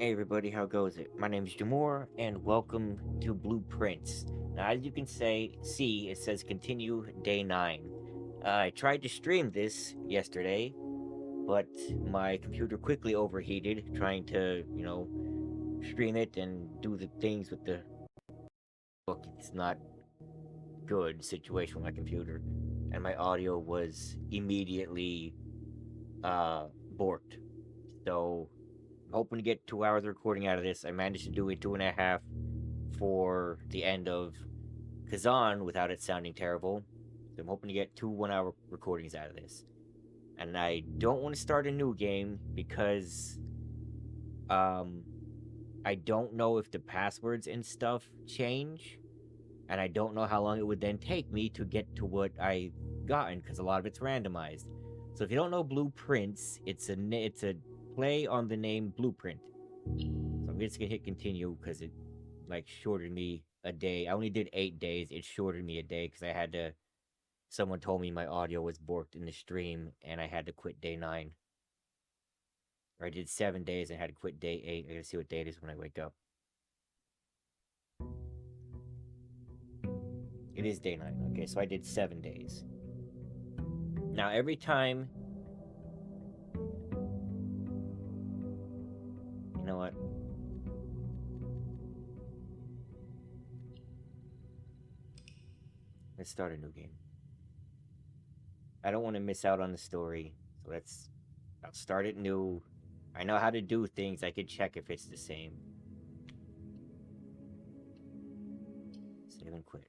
Hey everybody, how goes it? My name is Jimoar, and welcome to Blueprints. Now, as you can see, it says continue day 9. I tried to stream this yesterday, but my computer quickly overheated trying to, stream it and do the things with the book. It's not good situation with my computer, and my audio was immediately uh borked. So, I'm hoping to get 2 hours of recording out of this. I managed to do it 2.5 for the end of Kazan without it sounding terrible. So I'm hoping to get 2 1 hour recordings out of this. And I don't want to start a new game because um I don't know if the passwords and stuff change, and I don't know how long it would then take me to get to what I gotten because a lot of it's randomized. So if you don't know Blueprints, it's a play on the name Blueprint. So I'm just gonna hit continue because it like shortened me a day. I only did 8 days. It shortened me a day because I had to. Someone told me my audio was borked in the stream, and I had to quit day 9. Or I did 7 days and had to quit day 8. I gotta see what day it is when I wake up. It is day 9. Okay, so I did 7 days. Now every time, you know what? Let's start a new game. I don't want to miss out on the story, so I'll start it new. I know how to do things. I can check if it's the same. Save and quit.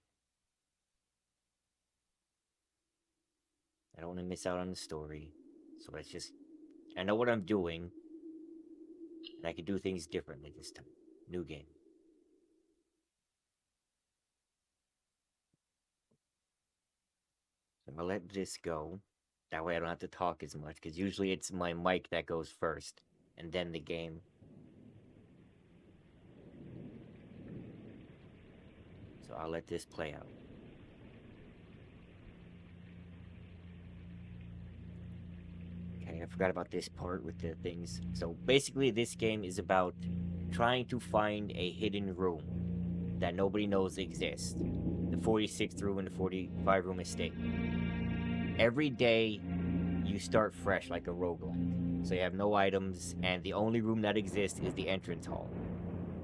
I don't want to miss out on the story, so let's just. I know what I'm doing, and I can do things differently this time. New game. So I'm gonna let this go. That way I don't have to talk as much, because usually it's my mic that goes first, and then the game. So I'll let this play out. Okay, I forgot about this part with the things. So basically, this game is about trying to find a hidden room that nobody knows exists. The 46th room and the 45 room estate. Every day, you start fresh like a roguelike. So you have no items, and the only room that exists is the entrance hall.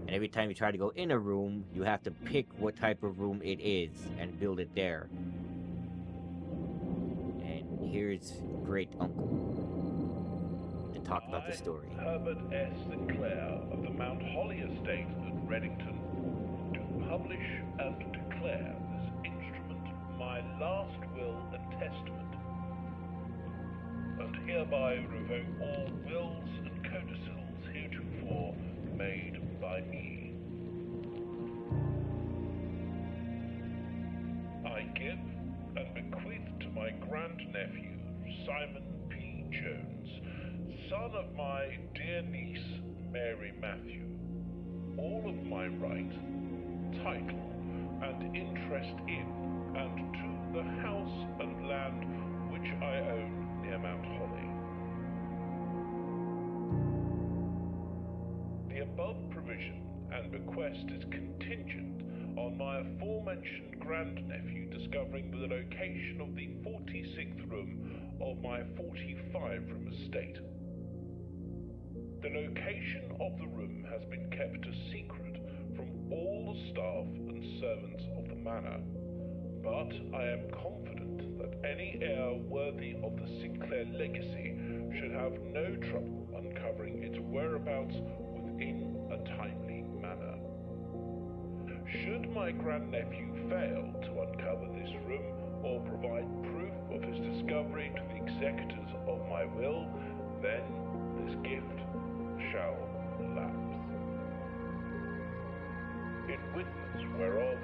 And every time you try to go in a room, you have to pick what type of room it is and build it there. And here's Great Uncle to talk about the story. Herbert S. Sinclair of the Mount Holly Estate at Reddington, do publish and declare this instrument my last will and testament, and hereby revoke all wills and codicils heretofore made by me. I give and bequeath to my grandnephew, Simon P. Jones, son of my dear niece, Mary Matthew, all of my right, title, and interest in and to the house and land which I own near Mount Holly. The above provision and bequest is contingent on my aforementioned grandnephew discovering the location of the 46th room of my 45-room estate. The location of the room has been kept a secret from all the staff and servants of the manor, but I am confident that any heir worthy of the Sinclair legacy should have no trouble uncovering its whereabouts within a timely manner. Should my grandnephew fail to uncover this room or provide proof of his discovery to the executors of my will, then this gift shall lapse. In witness whereof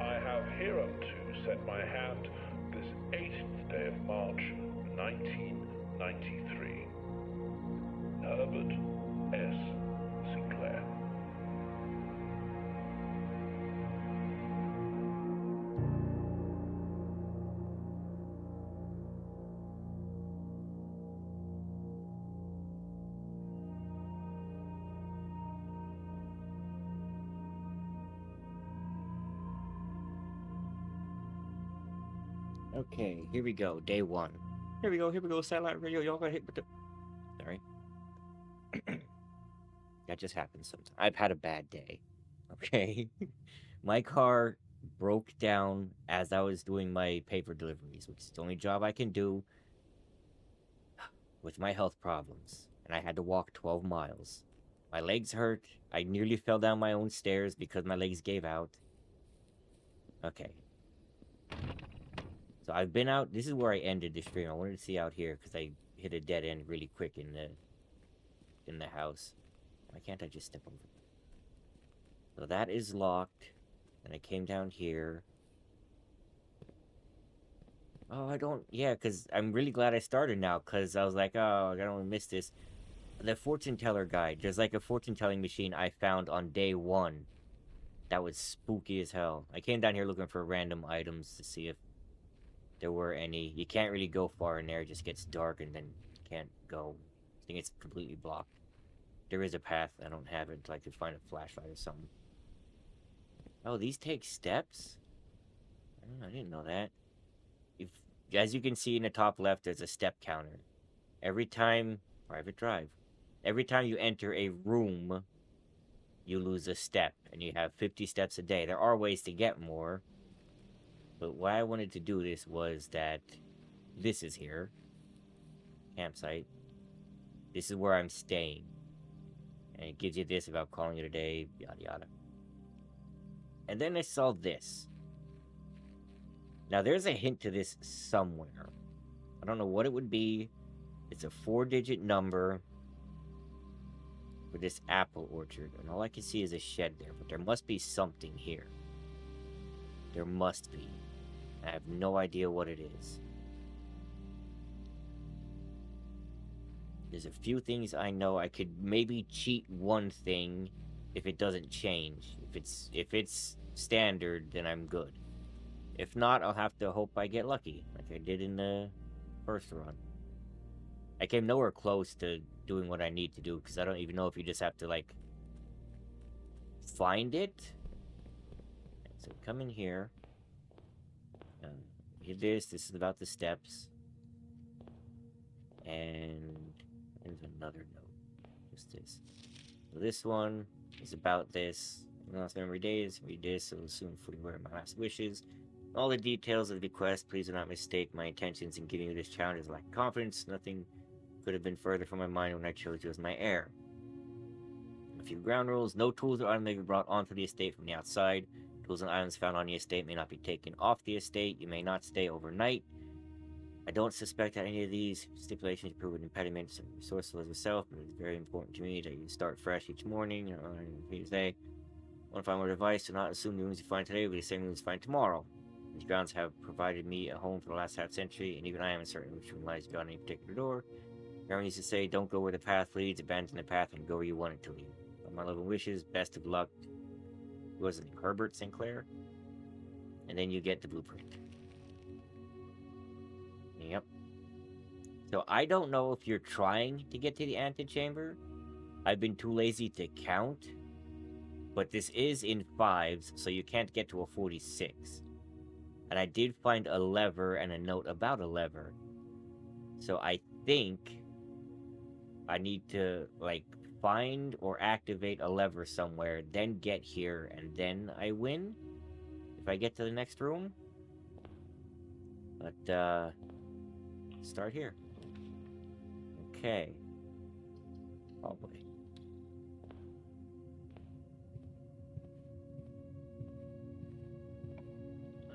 I have hereunto set my hand this 18th day of March, 1993. Herbert S. Sinclair. Okay, here we go. Day one. Here we go. Satellite radio. Y'all got hit with the. Sorry. That just happens sometimes. I've had a bad day. Okay. My car broke down as I was doing my paper deliveries, which is the only job I can do with my health problems. And I had to walk 12 miles. My legs hurt. I nearly fell down my own stairs because my legs gave out. Okay. So I've been out. This is where I ended the stream. I wanted to see out here because I hit a dead end really quick in the house. Why can't I just step over? So that is locked. And I came down here. Oh, I don't. Yeah, because I'm really glad I started now because I was like, oh, I don't want to miss this. The fortune teller guide. There's like a fortune telling machine I found on day one. That was spooky as hell. I came down here looking for random items to see if there were any. You can't really go far in there. It just gets dark and then you can't go. I think it's completely blocked. There is a path. I don't have it until I could find a flashlight or something. Oh, these take steps? I didn't know that. If, as you can see in the top left, there's a step counter. Every time, private drive, every time you enter a room, you lose a step, and you have 50 steps a day. There are ways to get more, but why I wanted to do this was that this is here, campsite. This is where I'm staying, and it gives you this about calling it a day, yada yada. And then I saw this. Now there's a hint to this somewhere. I don't know what it would be. It's a 4-digit number for this apple orchard, and all I can see is a shed there, but there must be something here. There must be. I have no idea what it is. There's a few things I know. I could maybe cheat one thing if it doesn't change. If it's standard, then I'm good. If not, I'll have to hope I get lucky, like I did in the first run. I came nowhere close to doing what I need to do, because I don't even know if you just have to, like, find it. So come in here. Hit this. This is about the steps. And there's another note. Just this. So this one is about this. Last memory days, read this, so soon fully wear my last wishes. All the details of the bequest, please do not mistake my intentions in giving you this challenge as lack of confidence. Nothing could have been further from my mind when I chose you as my heir. A few ground rules. No tools or items may be brought onto the estate from the outside. Tools and items found on the estate may not be taken off the estate. You may not stay overnight. I don't suspect that any of these stipulations prove an impediment to resourceful as yourself, but it's very important to me that you start fresh each morning. Say, want to find more advice? Do not assume the rooms you find today will be the same rooms you find tomorrow. These grounds have provided me a home for the last half century, and even I am uncertain which room lies beyond any particular door. Everyone used to say, don't go where the path leads, abandon the path, and go where you want it to lead. But my love and wishes, best of luck. Who was it? Herbert Sinclair? And then you get the blueprint. Yep. So I don't know if you're trying to get to the antechamber. I've been too lazy to count. But this is in 5s, so you can't get to a 46. And I did find a lever and a note about a lever. So I think I need to, like, find or activate a lever somewhere, then get here, and then I win? If I get to the next room? But, start here. Okay. Hallway.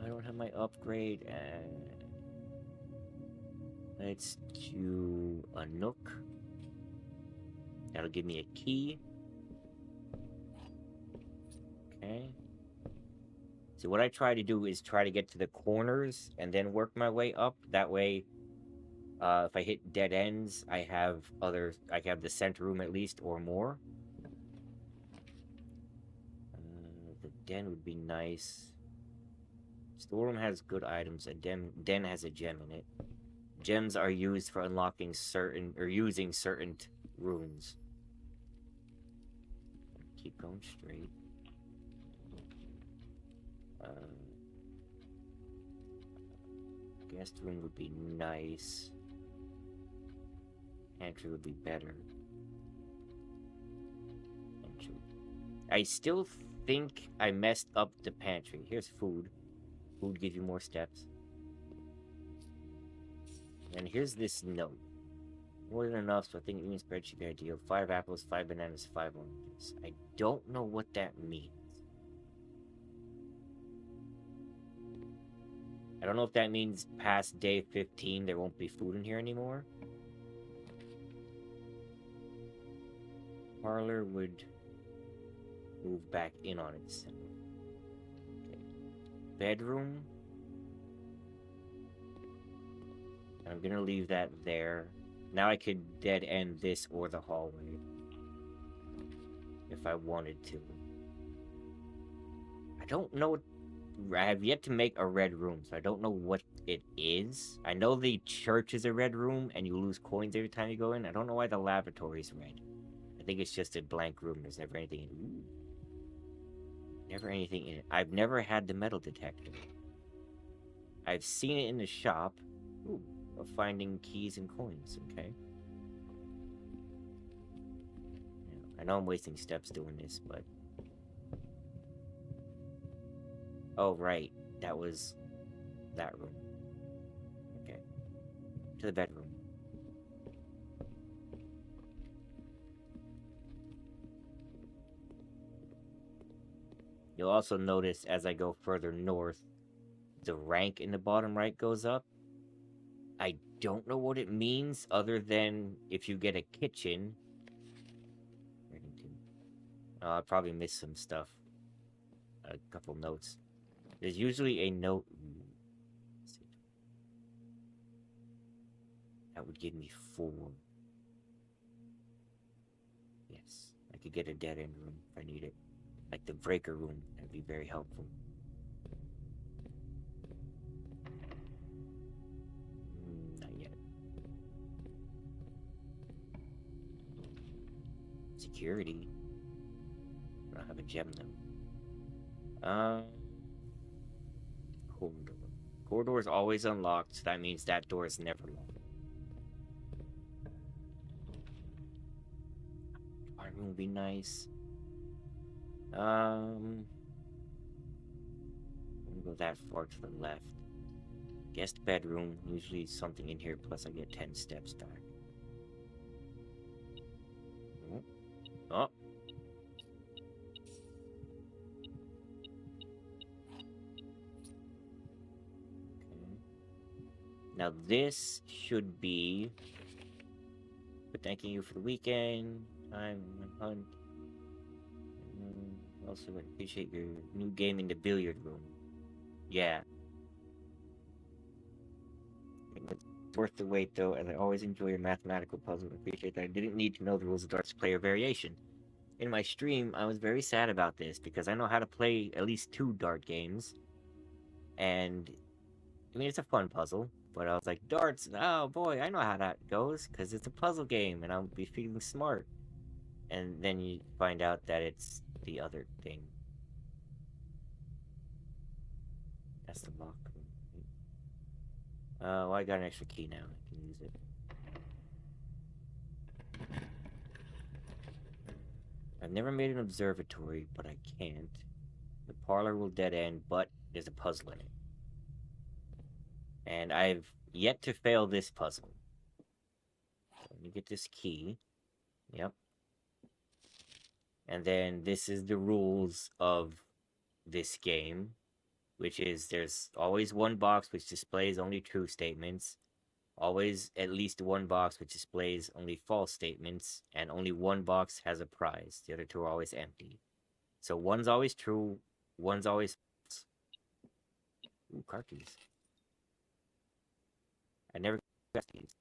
I don't have my upgrade, and let's do a nook. That'll give me a key. Okay. So what I try to do is try to get to the corners and then work my way up. That way, if I hit dead ends, I have the center room at least or more. The den would be nice. Storeroom has good items. A den has a gem in it. Gems are used for unlocking using certain runes. Keep going straight. Guest room would be nice. Pantry would be better. Pantry. I still think I messed up the pantry. Here's food. Food gives you more steps. And here's this note. More than enough, so I think eating spread should be ideal. 5 apples, 5 bananas, 5 oranges. I don't know what that means. I don't know if that means past day 15 there won't be food in here anymore. Parlor would move back in on itself. Okay. Bedroom. I'm gonna leave that there. Now I could dead end this or the hallway. If I wanted to. I don't know. I have yet to make a red room, so I don't know what it is. I know the church is a red room, and you lose coins every time you go in. I don't know why the lavatory is red. I think it's just a blank room. There's never anything in it. Ooh. Never anything in it. I've never had the metal detector. I've seen it in the shop. Ooh, of finding keys and coins. Okay. I know I'm wasting steps doing this, but... Oh, right. That was that room. Okay. To the bedroom. You'll also notice as I go further north, the rank in the bottom right goes up. I don't know what it means other than if you get a kitchen. I probably missed some stuff. A couple notes. There's usually a note. That would give me 4. Yes. I could get a dead end room if I need it. Like the breaker room. That'd be very helpful. Not yet. Security. I don't have a gem though. Corridor. Corridor is always unlocked, so that means that door is never locked. Our room would be nice. I'm gonna go that far to the left. Guest bedroom, usually something in here, plus I get 10 steps back. Oh. Okay. Now this should be... But thanking you for the weekend. I'm on hunt. Also, I appreciate your new game in the billiard room. Yeah. It's worth the wait, though, and I always enjoy your mathematical puzzles. I appreciate that. I didn't need to know the rules of darts to play a variation. In my stream, I was very sad about this, because I know how to play at least 2 dart games. And, I mean, it's a fun puzzle, but I was like, darts, oh boy, I know how that goes, because it's a puzzle game, and I'll be feeling smart. And then you find out that it's the other thing. That's the lock room. Well, I got an extra key now. I can use it. I've never made an observatory, but I can't. The parlor will dead end, but there's a puzzle in it. And I've yet to fail this puzzle. So let me get this key. Yep. And then this is the rules of this game, which is there's always one box which displays only true statements, always at least one box which displays only false statements, and only one box has a prize. The other 2 are always empty. So one's always true, one's always false. Ooh, car keys. I never got these.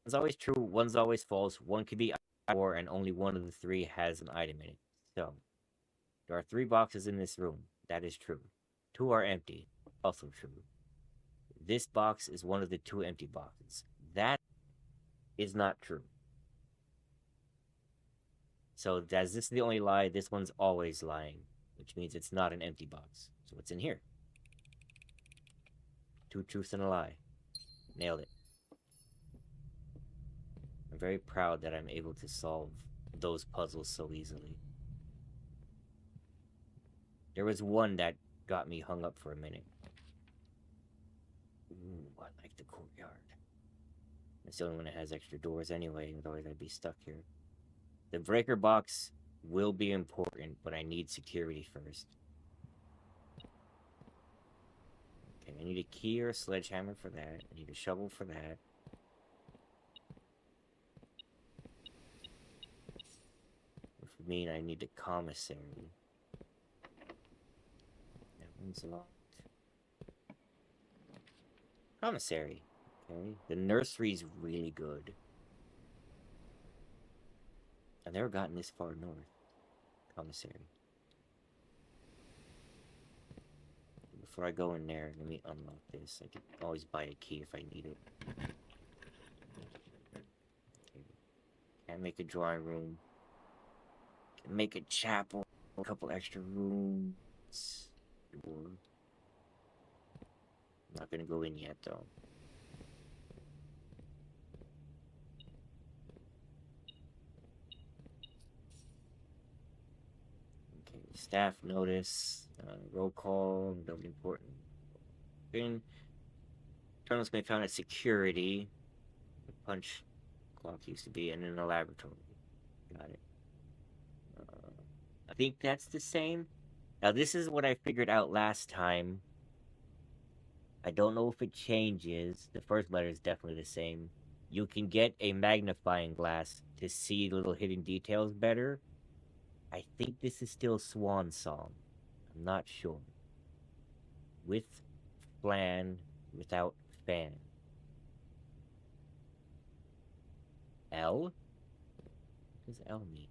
One's always true, one's always false, one could be or and only one of the 3 has an item in it. So, there are 3 boxes in this room. That is true. 2 are empty. Also true. This box is one of the 2 empty boxes. That is not true. So, as this is the only lie, this one's always lying, which means it's not an empty box. So, what's in here? Two truths and a lie. Nailed it. I'm very proud that I'm able to solve those puzzles so easily. There was one that got me hung up for a minute. Ooh, I like the courtyard. It's the only one that has extra doors anyway, otherwise I'd be stuck here. The breaker box will be important, but I need security first. Okay, I need a key or a sledgehammer for that. I need a shovel for that. Which would mean I need a commissary. That one's locked. Commissary. Okay. The nursery's really good. I've never gotten this far north. Commissary. Before I go in there, let me unlock this. I can always buy a key if I need it. Okay. Can't make a drawing room. Can make a chapel. A couple extra rooms. I'm not gonna go in yet, though. Okay, staff notice. Roll call. Nobody important. Tunnels can be found at security. The punch clock used to be, and in the laboratory. Got it. I think that's the same. Now, this is what I figured out last time. I don't know if it changes. The first letter is definitely the same. You can get a magnifying glass to see little hidden details better. I think this is still Swan Song. I'm not sure. With flan, without fan. L? What does L mean?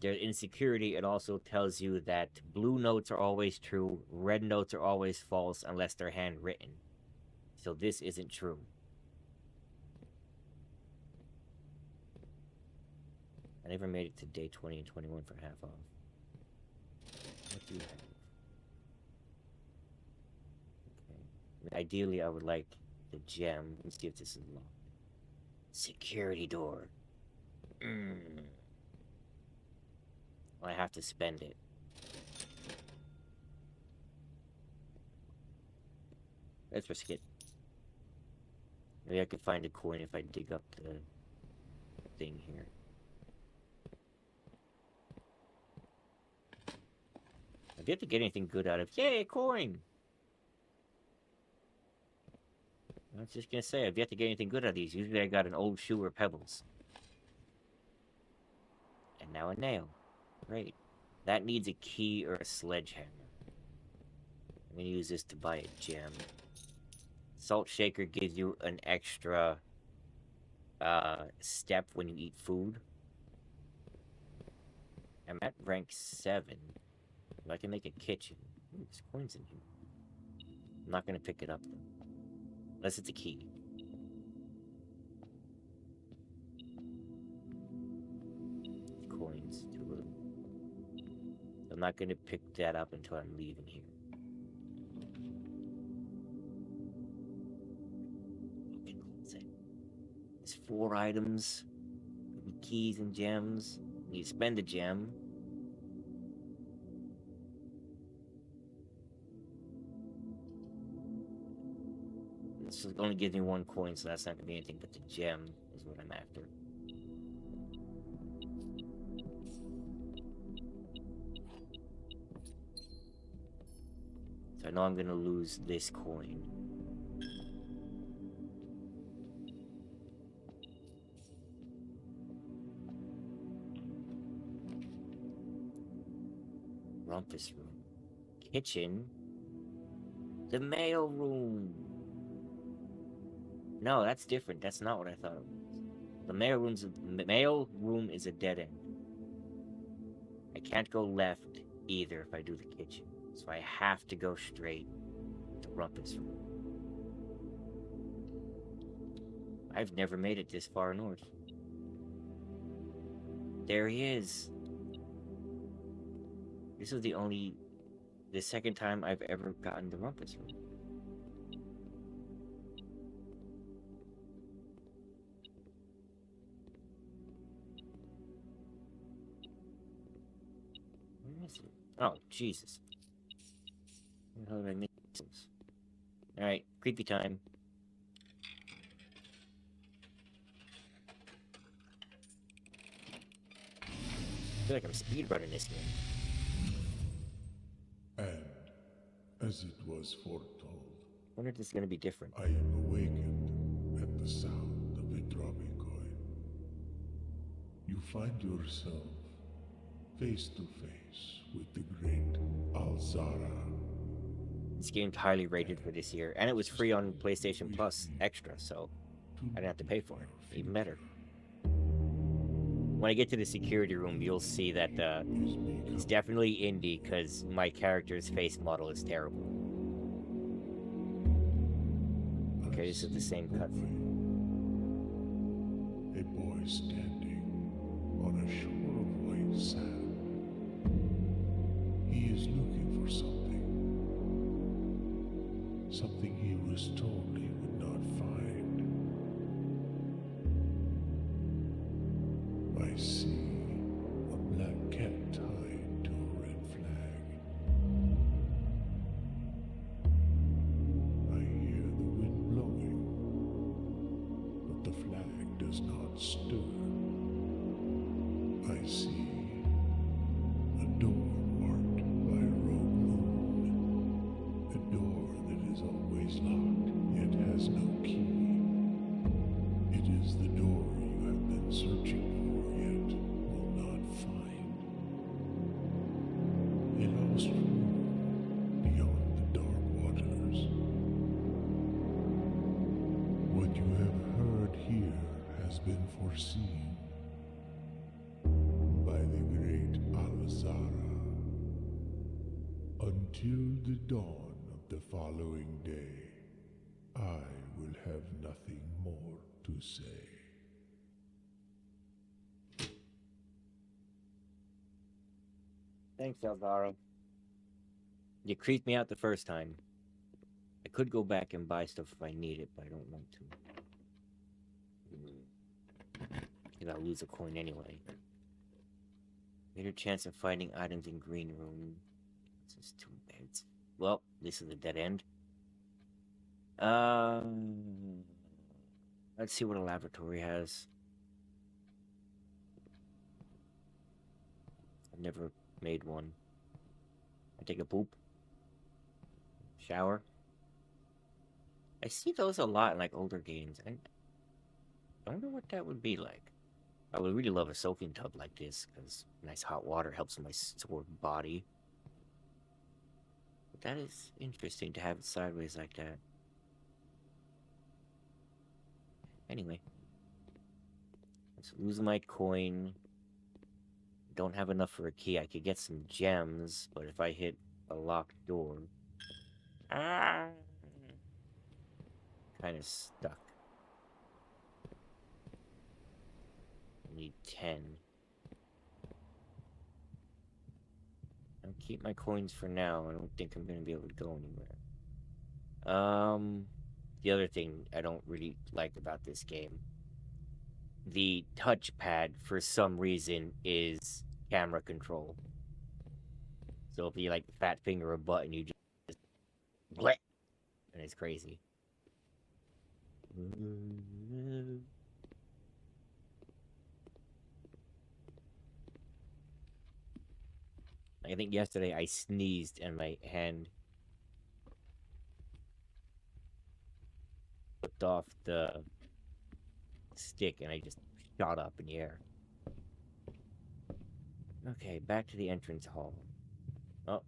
In security, it also tells you that blue notes are always true, red notes are always false unless they're handwritten. So this isn't true. I never made it to day 20 and 21 for half off. What do you have? Okay. Ideally, I would like the gem. Let's see if this is locked. Security door. Well, I have to spend it. Let's risk it. Maybe I could find a coin if I dig up the thing here. I've yet to get anything good out of. Yay, a coin! I was just gonna say, I've yet to get anything good out of these. Usually I got an old shoe or pebbles. And now a nail. Great. That needs a key or a sledgehammer. I'm gonna use this to buy a gem. Salt shaker gives you an extra step when you eat food. I'm at rank 7. I can make a kitchen. Ooh, there's coins in here. I'm not gonna pick it up though. Unless it's a key. Coins, too little. I'm not gonna pick that up until I'm leaving here. There's 4 items. Maybe keys and gems. You spend a gem. This only gives me 1 coin, so that's not gonna be anything but the gem is what I'm after. So I know I'm gonna lose this coin. Rumpus room. Kitchen. The mail room. No, that's different. That's not what I thought it was. The mail room is a dead end. I can't go left either if I do the kitchen. So I have to go straight to Rumpus room. I've never made it this far north. There he is. This is the only the second time I've ever gotten the rumpus room. Where is it? Oh, Jesus. How did I miss this? Alright, creepy time. I feel like I'm speedrunning this game. And, as it was foretold, I wonder if this is gonna be different. I am awakened at the sound of a dropping coin. You find yourself face to face with the great Alzara. This game's highly rated for this year, and it was free on PlayStation Plus Extra, so I didn't have to pay for it. Even better. When I get to the security room, you'll see that it's definitely indie because my character's face model is terrible. Okay, this is the same cutscene. A boy standing on a shore of white sand. He is looking for something. Something he was told he would not find. I see a black cat tied to a red flag. I hear the wind blowing, but the flag does not stir. I see a door marked by a rogue moon. A door that is always locked, yet has no key. It is the door you have been searching for, yet will not find. A lost room beyond the dark waters. What you have heard here has been foreseen by the great Alzara. Until the dawn of the following day, I will have nothing more to say. Thanks, Elvaro. You creeped me out the first time. I could go back and buy stuff if I need it, but I don't want to. Because I'll lose a coin anyway. Greater chance of finding items in green room. This is 2 beds. Well, this is a dead end. Let's see what a lavatory has. I've never made one. I take a poop. Shower. I see those a lot in like older games, and I wonder what that would be like. I would really love a soaking tub like this, because nice hot water helps my sore body. But that is interesting to have it sideways like that. Anyway. Let's lose my coin. Don't have enough for a key. I could get some gems, but if I hit a locked door... Ah! Kind of stuck. I need 10. I'll keep my coins for now. I don't think I'm going to be able to go anywhere. The other thing I don't really like about this game, the touchpad for some reason is camera control. So if you like fat finger a button, you just bleh, and it's crazy. I think yesterday I sneezed and my hand flipped off the stick and I just shot up in the air. Okay, back to the entrance hall. Oh,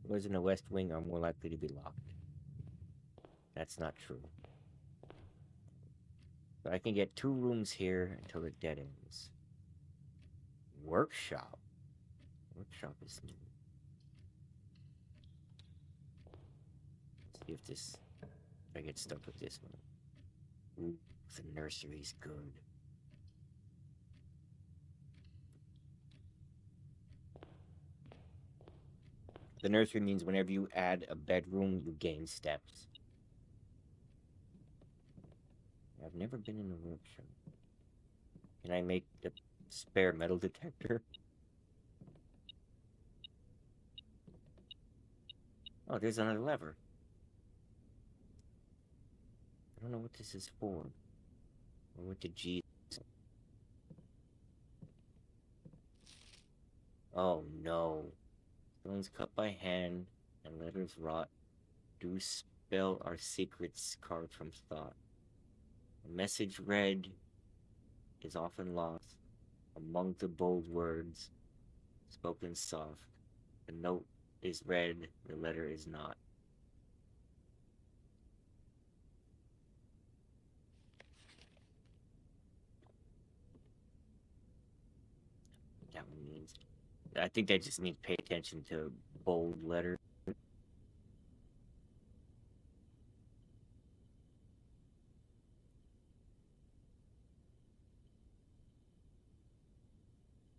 doors in the west wing are more likely to be locked. That's not true. But I can get 2 rooms here until it dead ends. Workshop. Workshop is new. Let's see if this... If I get stuck with this one. Ooh, the nursery's good. The nursery means whenever you add a bedroom, you gain steps. I've never been in a workshop. Can I make the spare metal detector? Oh, there's another lever. I don't know what this is for. Or what the G is. Oh no. Stones cut by hand and letters rot do spell our secrets carved from thought. A message read is often lost among the bold words spoken soft. The note is read, the letter is not. That one means. I think they just need to pay attention to bold letters.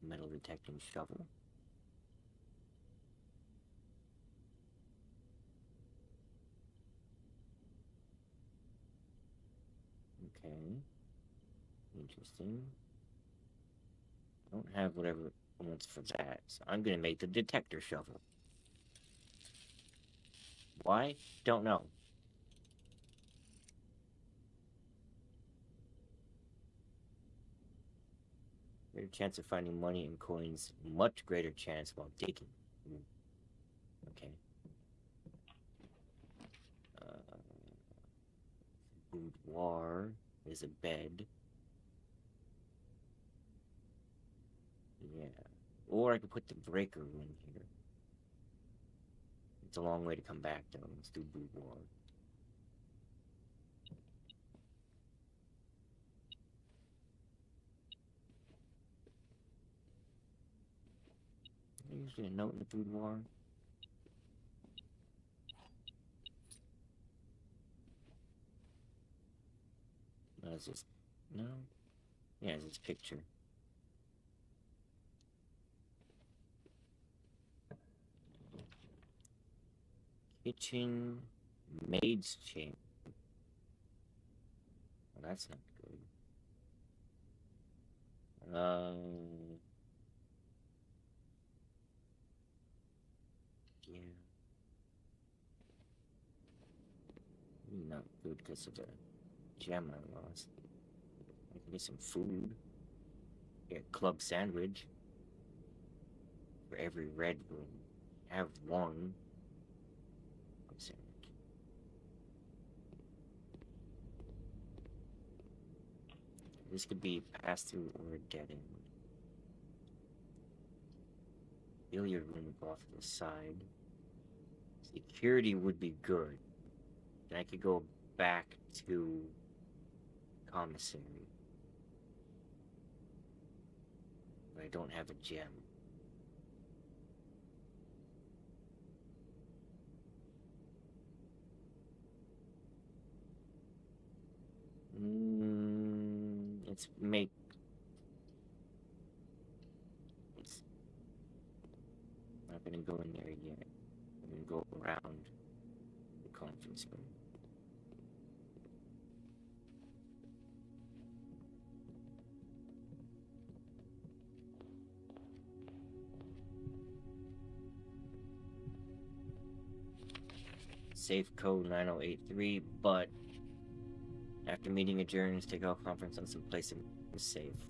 Metal detecting shovel. Okay. Interesting. Don't have whatever wants for that, so I'm gonna make the detector shovel. Why? Don't know. Greater chance of finding money and coins. Much greater chance while digging. Okay. Boudoir is a bed. Yeah. Or I could put the breaker room here. It's a long way to come back, though. Let's do boudoir. Usually a note in the boudoir. No, it's just... No? Yeah, it's this picture. Kitchen maid's chamber. Well, that's not good. Yeah. Not good because of the gem I lost. I can get some food. Get a club sandwich. For every red room. Have one. Club sandwich. This could be pass through or a dead end. Billiard room off to the side. Security would be good. Then I could go back to commissary. But I don't have a gem. Let's make... It's not gonna go in there yet. I'm gonna go around the conference room. Safe code 9083, but after meeting adjourns, take all conference on some place in the safe.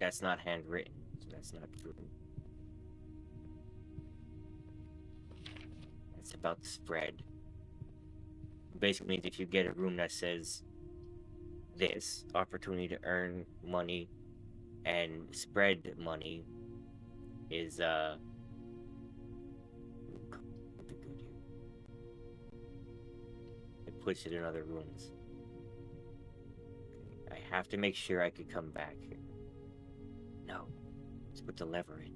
That's not handwritten, so that's not true. That's about the spread. Basically means if you get a room that says this, opportunity to earn money and spread money is it puts it in other rooms. I have to make sure I could come back here. No. Let's put the lever in.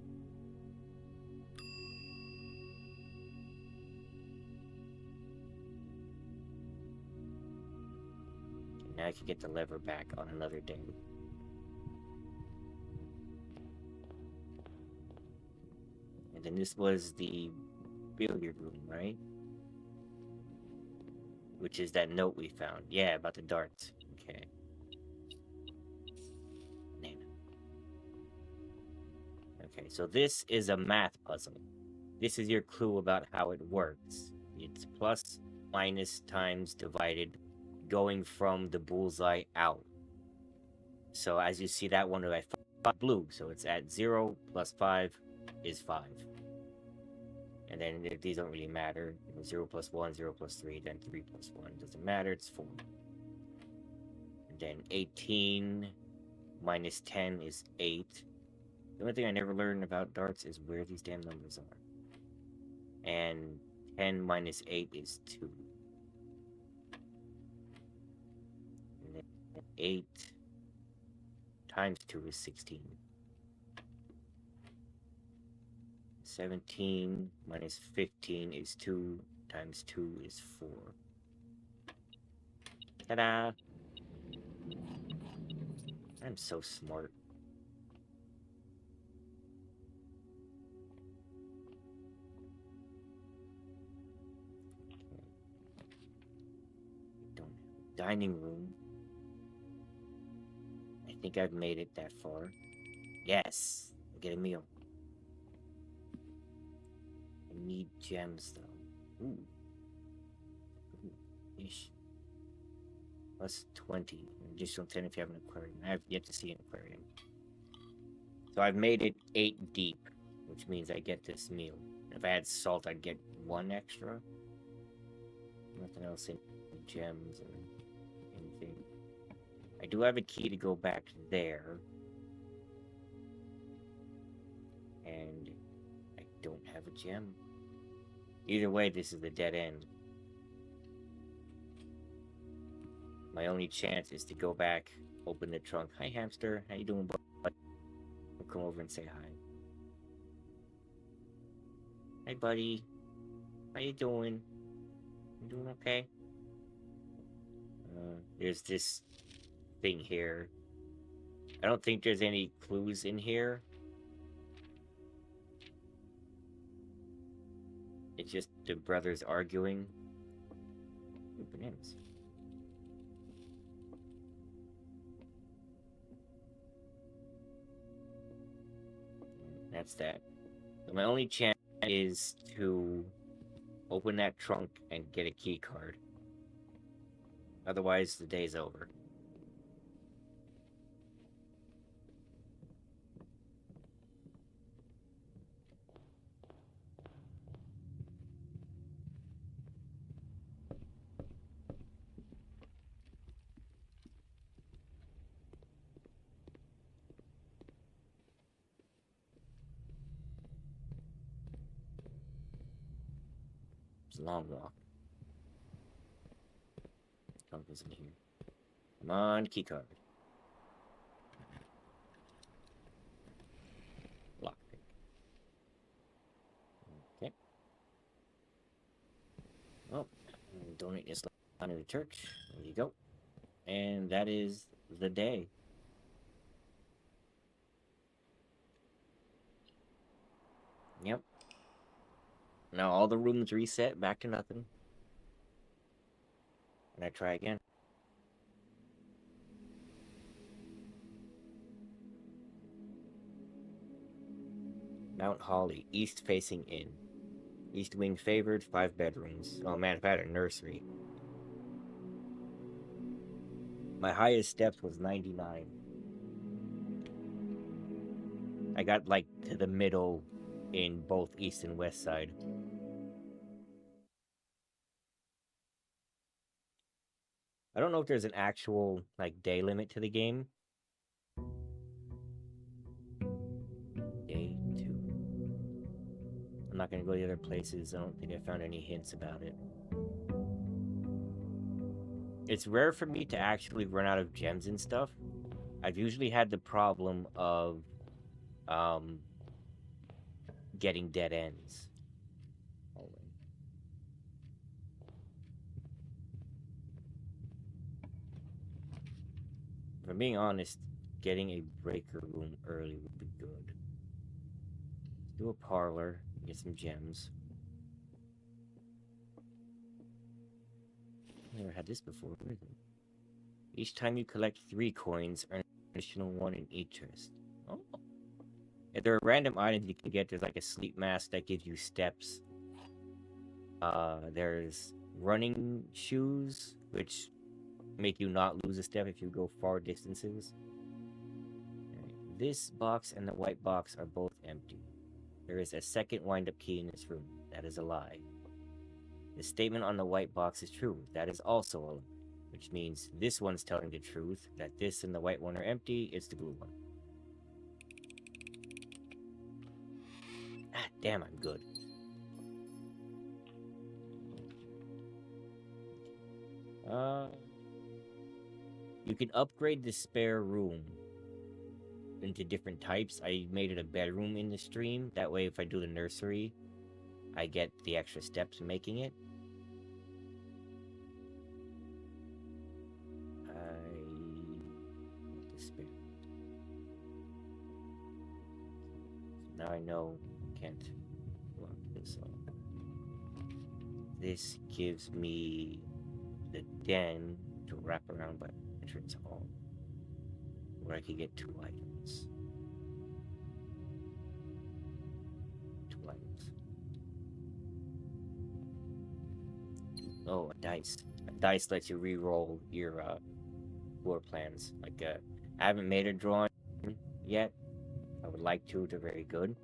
And now I can get the lever back on another day. And then this was the billiard room, right? Which is that note we found. Yeah, about the darts. Okay. Name it. Okay, so this is a math puzzle. This is your clue about how it works. It's plus, minus, times, divided, going from the bullseye out. So as you see, that one I thought blue, so it's at 0 plus 5 is 5. And then these don't really matter. 0 plus 1, 0 plus 3, then 3 plus 1 doesn't matter, it's 4. And then 18 minus 10 is 8. The only thing I never learned about darts is where these damn numbers are. And 10 minus 8 is 2. And then 8 times 2 is 16. 17 minus 15 is 2 times 2 is 4. Ta-da! I'm so smart. Don't have a dining room. I think I've made it that far. Yes! I get a meal. I need gems though. Ooh. Ish. Plus 20. Additional 10 if you have an aquarium. I have yet to see an aquarium. So I've made it 8 deep, which means I get this meal. If I had salt, I'd get 1 extra. Nothing else in gems or anything. I do have a key to go back there. And I don't have a gem. Either way, this is the dead end. My only chance is to go back, open the trunk. Hi, hamster. How you doing, bud? I'll come over and say hi. Hi, buddy. How you doing? You doing okay? There's this thing here. I don't think there's any clues in here. It's just the brothers arguing. Ooh, bananas. That's that. So my only chance is to open that trunk and get a key card. Otherwise, the day's over. It's a long walk. Trunk isn't here. Come on, key card. Lockpick. Okay. Well, donate this line to the church. There you go. And that is the day. Yep. Now all the rooms reset back to nothing. And I try again. Mount Holly, east facing in. East wing favored, 5 bedrooms. Oh man, if I had a nursery. My highest steps was 99. I got like to the middle in both east and west side. I don't know if there's an actual like day limit to the game. Day 2. I'm not gonna go to the other places. I don't think I found any hints about it. It's rare for me to actually run out of gems and stuff. I've usually had the problem of getting dead ends. If I'm being honest, getting a breaker room early would be good. Let's do a parlor, get some gems. Never had this before. What is it? Each time you collect 3 coins, earn an additional 1 in each chest. Oh. If there are random items you can get, there's like a sleep mask that gives you steps. There's running shoes, which make you not lose a step if you go far distances. Right. This box and the white box are both empty. There is a second wind-up key in this room. That is a lie. The statement on the white box is true. That is also a lie. Which means this one's telling the truth, that this and the white one are empty, it's the blue one. Ah, damn, I'm good. You can upgrade the spare room into different types. I made it a bedroom in the stream. That way, if I do the nursery, I get the extra steps making it. Now I know I can't lock this up. This gives me the den to wrap around by entrance hall, where I could get 2 items. 2 items. Oh, a dice. A dice lets you re-roll your floor plans. Like, I haven't made a drawing yet. I would like to. They're very good.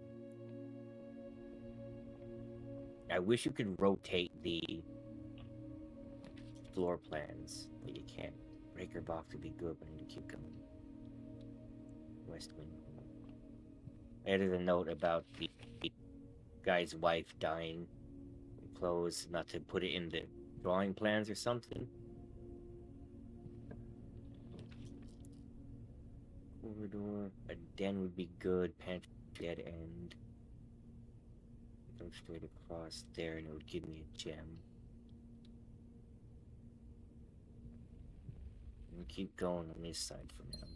I wish you could rotate the floor plans, but you can't. Breaker box would be good, but I need to keep going. West Wind. I added a note about the guy's wife dying. Clothes, not to put it in the drawing plans or something. Corridor. A den would be good. Pantry, dead end. Go straight across there and it would give me a gem. And keep going on this side for now.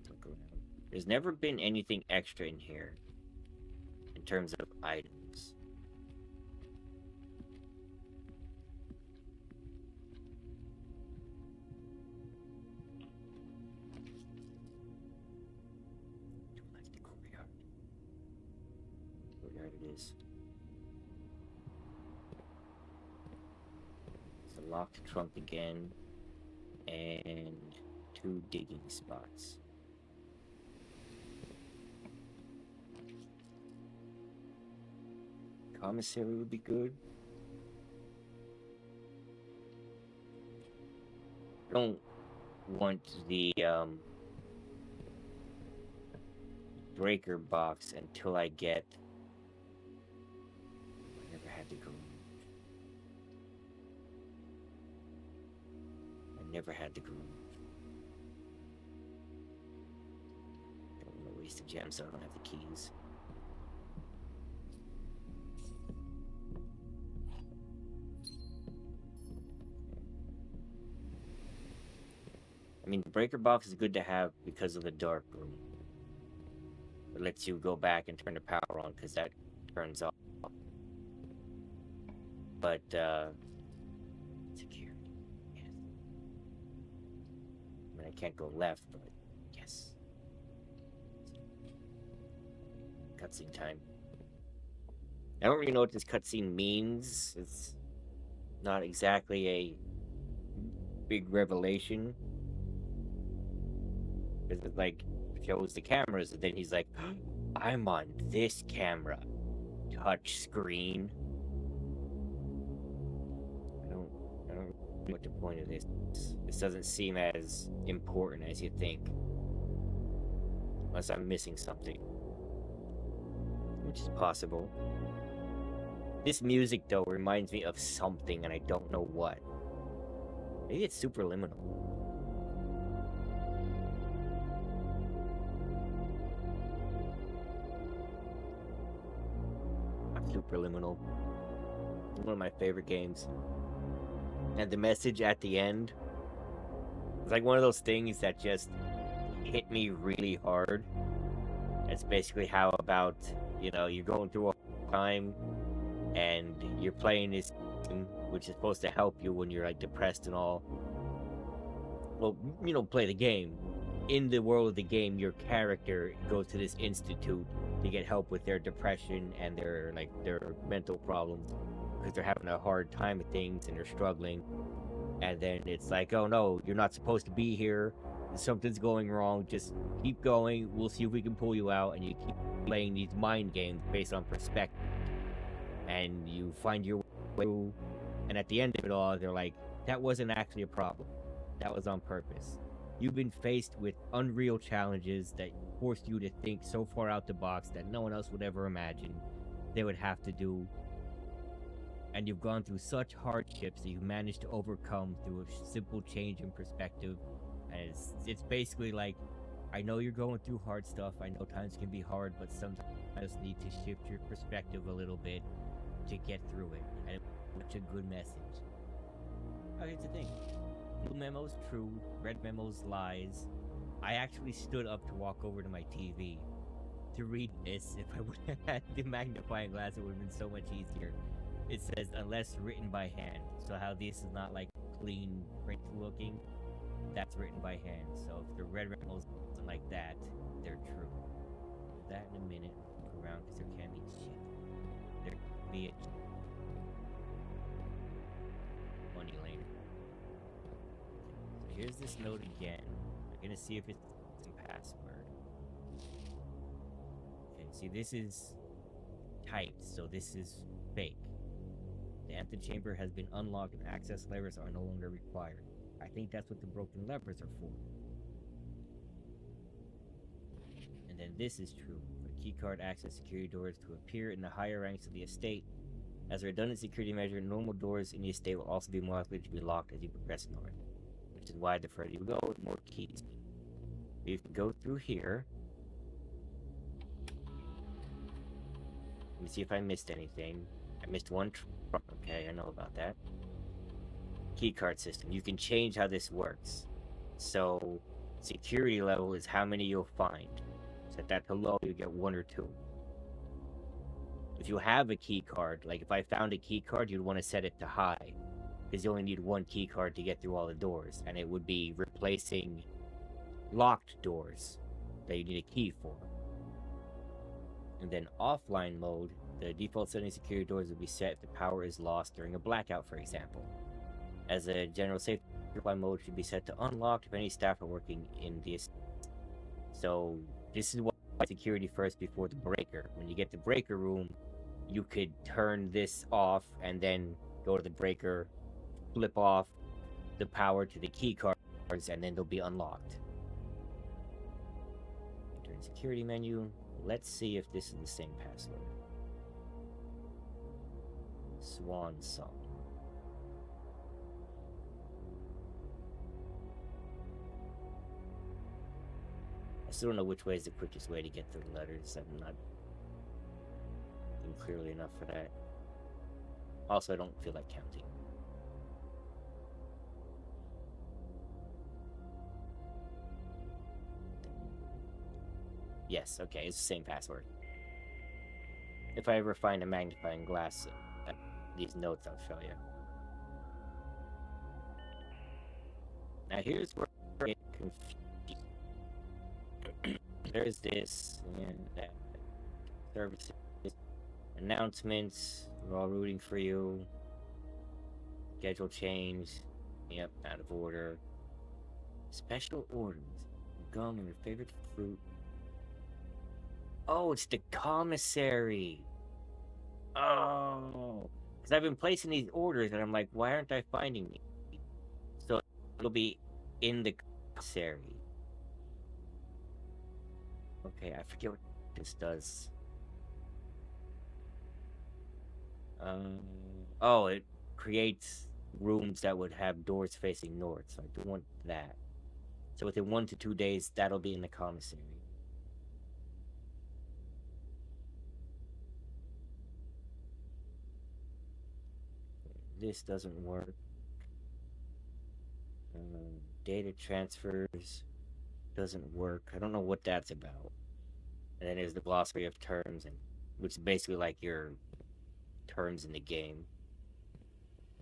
Look around. There's never been anything extra in here in terms of items. Don't like the courtyard. Courtyard it is. It's a locked trunk again. And 2 digging spots. Commissary would be good. I don't want the breaker box until I get. I never had the garage. I never had the garage. Don't want to waste the gems, so I don't have the keys. I mean, the breaker box is good to have because of the dark room. It lets you go back and turn the power on because that turns off. But, security. Yes. I mean, I can't go left, but yes. Cutscene time. I don't really know what this cutscene means. It's not exactly a big revelation. Because it, like, shows the cameras, and then he's like, I'm on this camera. Touch screen. I don't know what the point of this. This doesn't seem as important as you think. Unless I'm missing something. Which is possible. This music, though, reminds me of something, and I don't know what. Maybe it's superliminal. Superliminal. One of my favorite games. And the message at the end. It's like one of those things that just hit me really hard. It's basically how about, you know, you're going through a time and you're playing this game which is supposed to help you when you're like depressed and all. Well, play the game. In the world of the game, your character goes to this institute to get help with their depression and their mental problems because they're having a hard time with things and they're struggling. And then it's like, oh no, you're not supposed to be here. Something's going wrong. Just keep going. We'll see if we can pull you out. And you keep playing these mind games based on perspective. And you find your way through. And at the end of it all, they're like, that wasn't actually a problem. That was on purpose. You've been faced with unreal challenges that forced you to think so far out the box that no one else would ever imagine they would have to do. And you've gone through such hardships that you've managed to overcome through a simple change in perspective. And it's basically like, I know you're going through hard stuff. I know times can be hard, but sometimes you just need to shift your perspective a little bit to get through it. And it's such a good message. Oh, here's the thing. Blue memo's true, red memo's lies. I actually stood up to walk over to my TV to read this. If I would have had the magnifying glass, it would have been so much easier. It says, unless written by hand. So how this is not like clean print looking, that's written by hand. So if the red memos something like that, they're true. That in a minute. Look around because there can't be shit. There can be a money later. So here's this note again. I'm gonna see if it's a password. Okay, see this is typed, so this is fake. The antechamber has been unlocked and access levers are no longer required. I think that's what the broken levers are for. And then this is true. For keycard access security doors to appear in the higher ranks of the estate. As a redundant security measure, normal doors in the estate will also be more likely to be locked as you progress north. Which is why the further you go, with more keys. You can go through here. Let me see if I missed anything. I missed one okay, I know about that. Keycard system. You can change how this works. So, security level is how many you'll find. Set that to low, you get 1 or 2. If you have a key card, like if I found a key card, you'd want to set it to high. Because you only need 1 key card to get through all the doors. And it would be replacing locked doors that you need a key for. And then offline mode, the default setting security doors will be set if the power is lost during a blackout, for example. As a general safety, offline mode should be set to unlocked if any staff are working in the estate. So this is why security first before the breaker. When you get the breaker room, you could turn this off and then go to the breaker, flip off the power to the key cards, and then they'll be unlocked. Enter the security menu. Let's see if this is the same password. Swan song. I still don't know which way is the quickest way to get through the letters. I'm not thinking clearly enough for that. Also, I don't feel like counting. Yes, okay, it's the same password. If I ever find a magnifying glass, these notes I'll show you. Now here's where I get confused. There's this and that. Services, announcements, we're all rooting for you. Schedule change. Yep, out of order. Special orders. Gum and your favorite fruit. Oh, it's the commissary. Oh, because I've been placing these orders and I'm like, why aren't I finding me? So it'll be in the commissary. Okay, I forget what this does. Oh, it creates rooms that would have doors facing north, so I do want that. So within 1 to 2 days, that'll be in the commissary. This doesn't work. Data transfers doesn't work. I don't know what that's about. And then there's the glossary of terms, and which is basically like your terms in the game.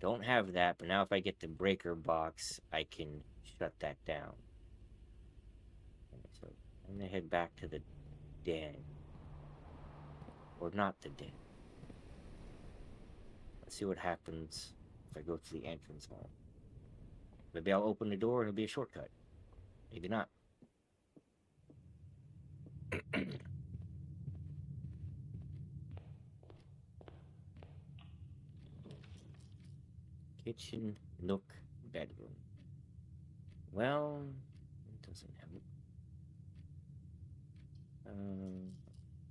Don't have that, but now if I get the breaker box, I can shut that down. So I'm gonna head back to the den. Or not the den. Let's see what happens if I go to the entrance hall. Maybe I'll open the door and it'll be a shortcut. Maybe not. Kitchen, nook, bedroom. Well, it doesn't help.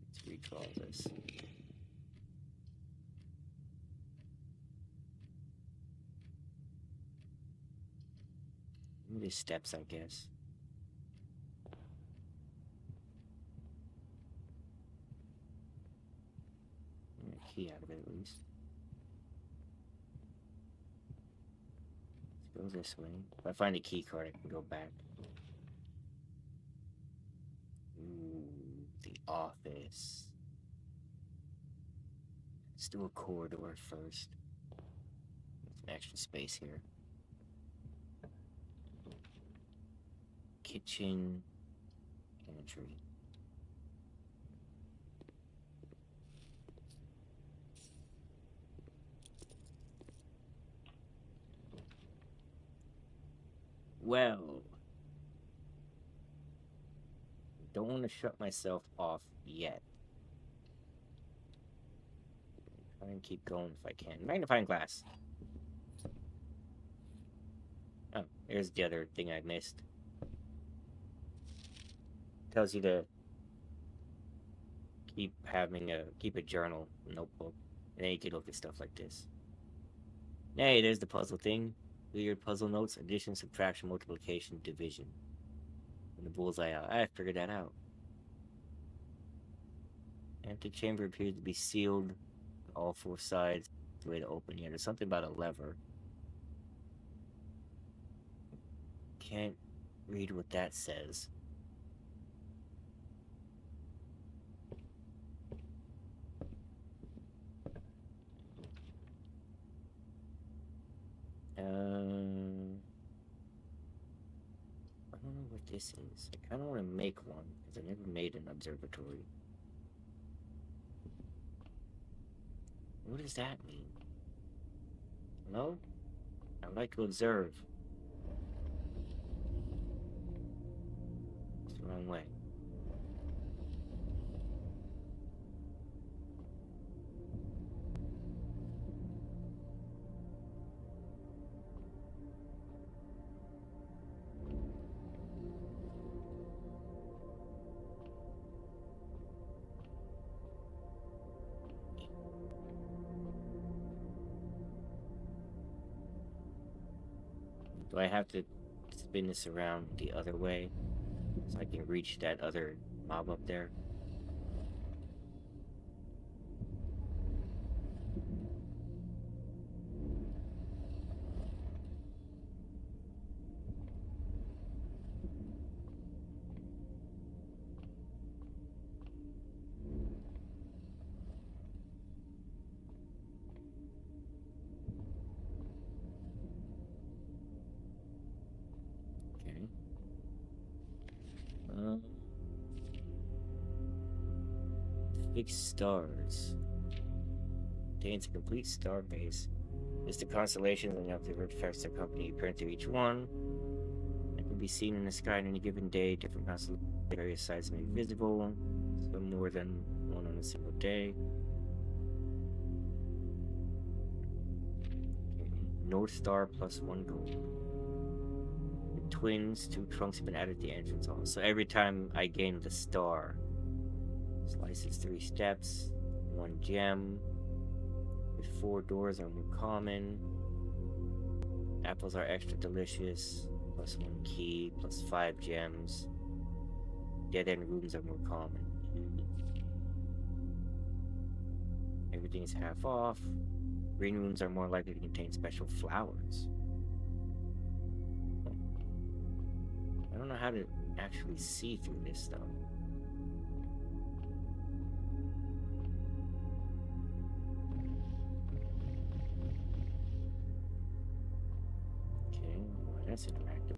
Let's redraw this. Maybe steps, I guess. Get a key out of it at least. Let's go this way. If I find a key card, I can go back. Ooh, the office. Let's do a corridor first. Some extra space here. Kitchen, pantry. Well, don't want to shut myself off yet. Try and keep going if I can. Magnifying glass. Oh, there's the other thing I missed. Tells you to keep a journal, notebook, and then you can look at stuff like this. Hey, there's the puzzle thing. Weird puzzle notes: addition, subtraction, multiplication, division. And the bullseye out. I figured that out. Antechamber appears to be sealed. All four sides. The way to open here. There's something about a lever. Can't read what that says. I don't know what this is. I kind of want to make one because I never made an observatory. What does that mean? Hello? I would like to observe. It's the wrong way. Do I have to spin this around the other way so I can reach that other mob up there? Okay. Fixed stars. Contains a complete star base. List the constellations and the observatory effects that accompany appearance of each one. It can be seen in the sky on any given day. Different constellations of various sizes may be visible. Some more than one on a single day. Okay. North Star plus 1 gold. The twins, 2 trunks have been added to the entrance hall. So every time I gain the star, slices 3 steps, 1 gem. With 4 doors are more common. Apples are extra delicious. Plus 1 key, plus 5 gems. Dead end rooms are more common. Everything is half off. Green rooms are more likely to contain special flowers. I don't know how to actually see through this though. That's interactive.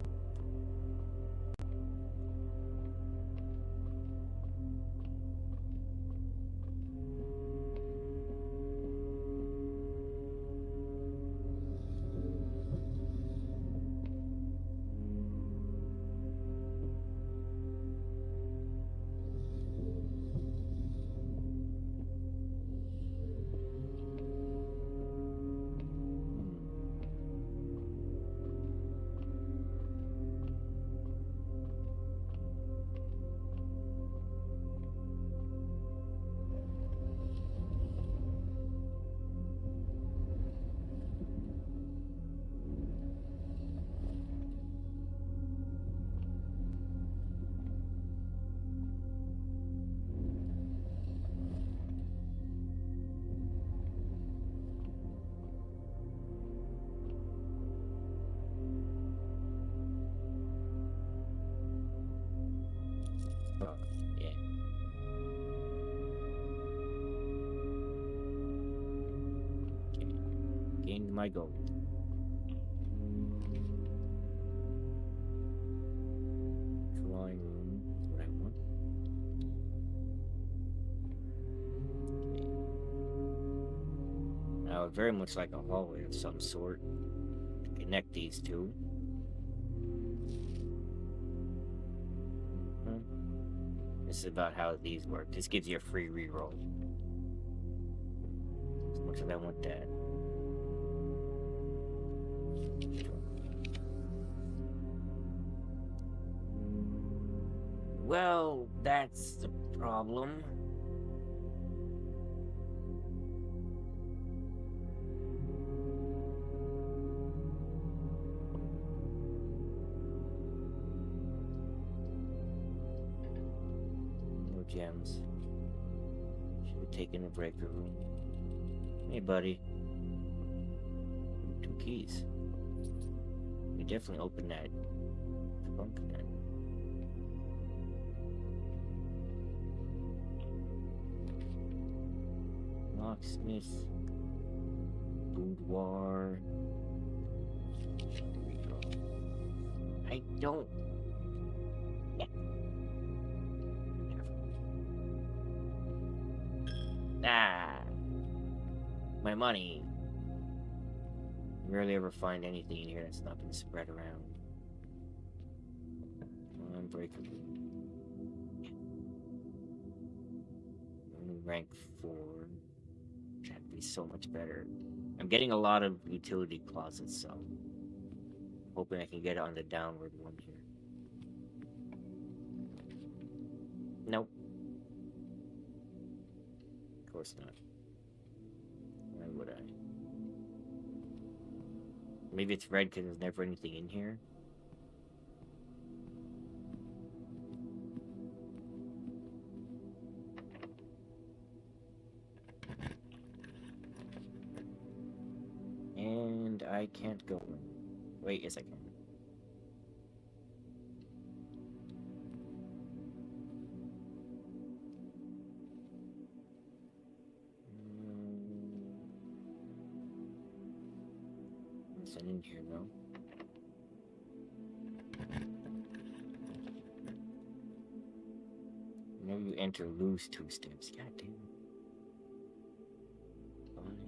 Oh, yeah. Okay. Gained my gold. Drawing room is what I want. Okay. Now, very much like a hallway of some sort to connect these two. This is about how these work. This gives you a free reroll. As much as I want that. Well, that's the problem. No gems. Should have taken the breaker room. Hey, buddy. 2 keys. We definitely opened that trunk then. Locksmith, boudoir. Here we go. I don't. Yeah. Ah, my money. Rarely ever find anything in here that's not been spread around. Unbreakable. Only rank 4. That'd be so much better. I'm getting a lot of utility closets, so hoping I can get it on the downward one here. Nope. Of course not. Why would I? Maybe it's red because there's never anything in here. And I can't go in. Wait, yes I can. Nothing in here, though. Whenever you enter, lose 2 steps. God damn it. Fine.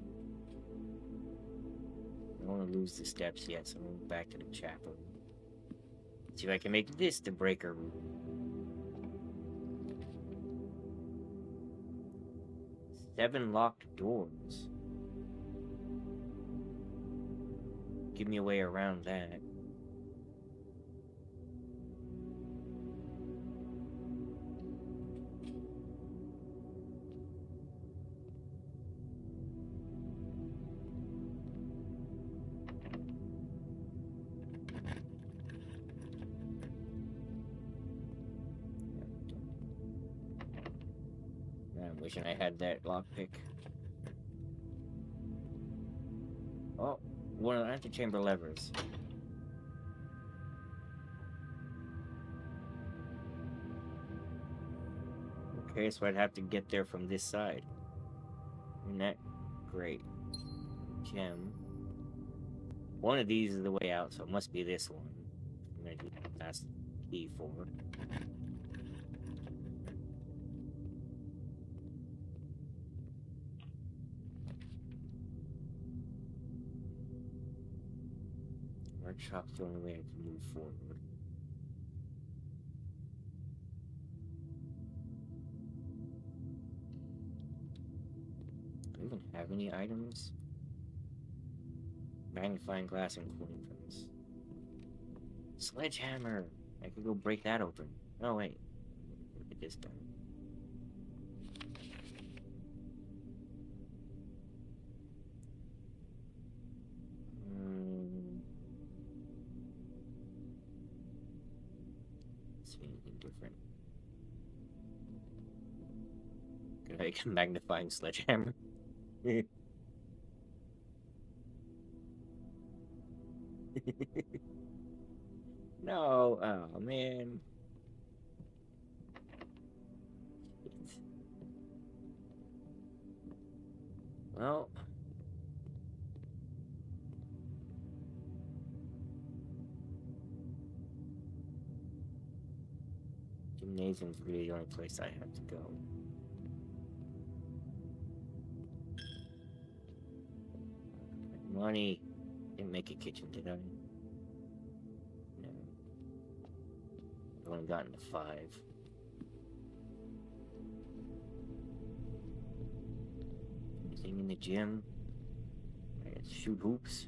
I don't want to lose the steps yet, so I'm going back to the chapel. See if I can make this the breaker room. Seven locked doors. Give me a way around that. I'm wishing I had that lockpick. Oh, one of the antechamber levers. Okay, so I'd have to get there from this side. Isn't that great? Gem. One of these is the way out, so it must be this one. I'm gonna do the last key for. Workshop's the only way I can move forward. Do I even have any items? Magnifying glass and cooling furnace. Sledgehammer! I could go break that open. Oh, wait. Look at this guy. See anything different? Could I make a magnifying sledgehammer? No, oh man. Well, gymnasium's really the only place I have to go. Money. Didn't make a kitchen, did I? No. I've only gotten to 5. Anything in the gym? I got to shoot hoops.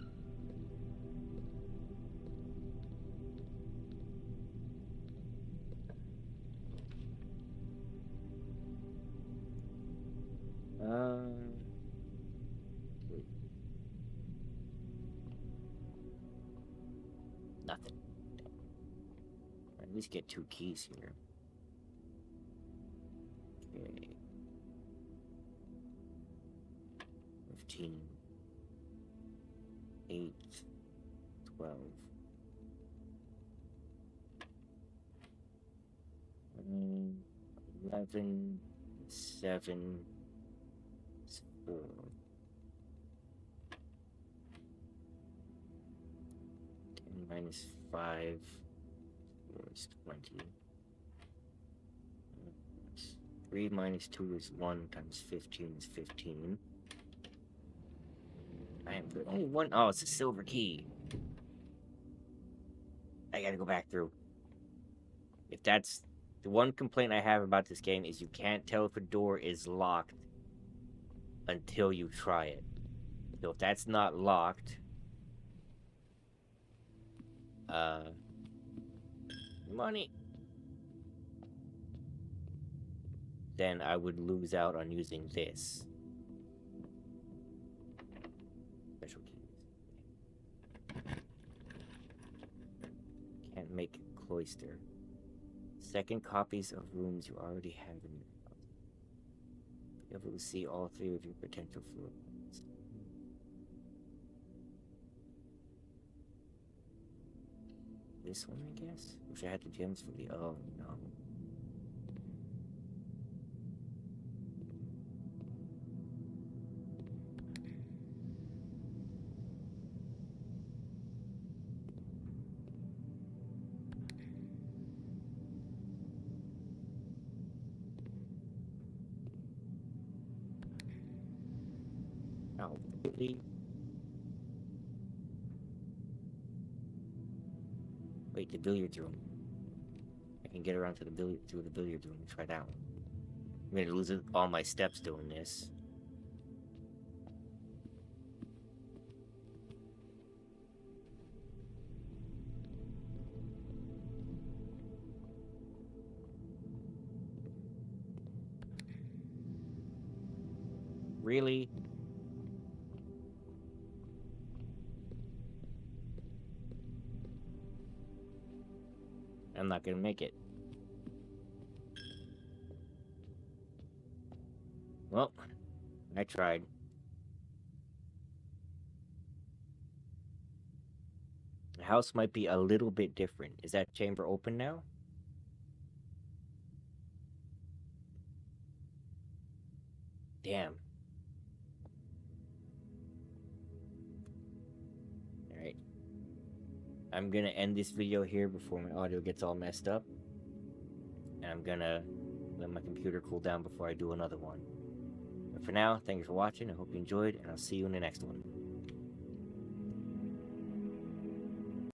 Nothing. At least get 2 keys here. Okay. 15. 8. 12. 11. 7. 4. 10 minus 5 is 20. 3 minus 2 is 1 times 15 is 15. I am good. Only one. Oh, it's a silver key. I gotta go back through. If that's the one complaint I have about this game is you can't tell if a door is locked until you try it. So if that's not locked, money, then I would lose out on using this. Special keys. Can't make cloister. Second copies of rooms you already have in your house. Be able to see all 3 of your potential floor plans. This one, I guess? Wish I had the gems for the. Oh, no. Oh, really? Wait, the billiards room. I can get around to the through the billiards room and try that one. I'm gonna lose all my steps doing this. Really? I'm not gonna make it. Well, I tried. The house might be a little bit different. Is that chamber open now? Damn. Alright. I'm gonna end this video here before my audio gets all messed up. And I'm gonna let my computer cool down before I do another one. But for now, thank you for watching. I hope you enjoyed, and I'll see you in the next one.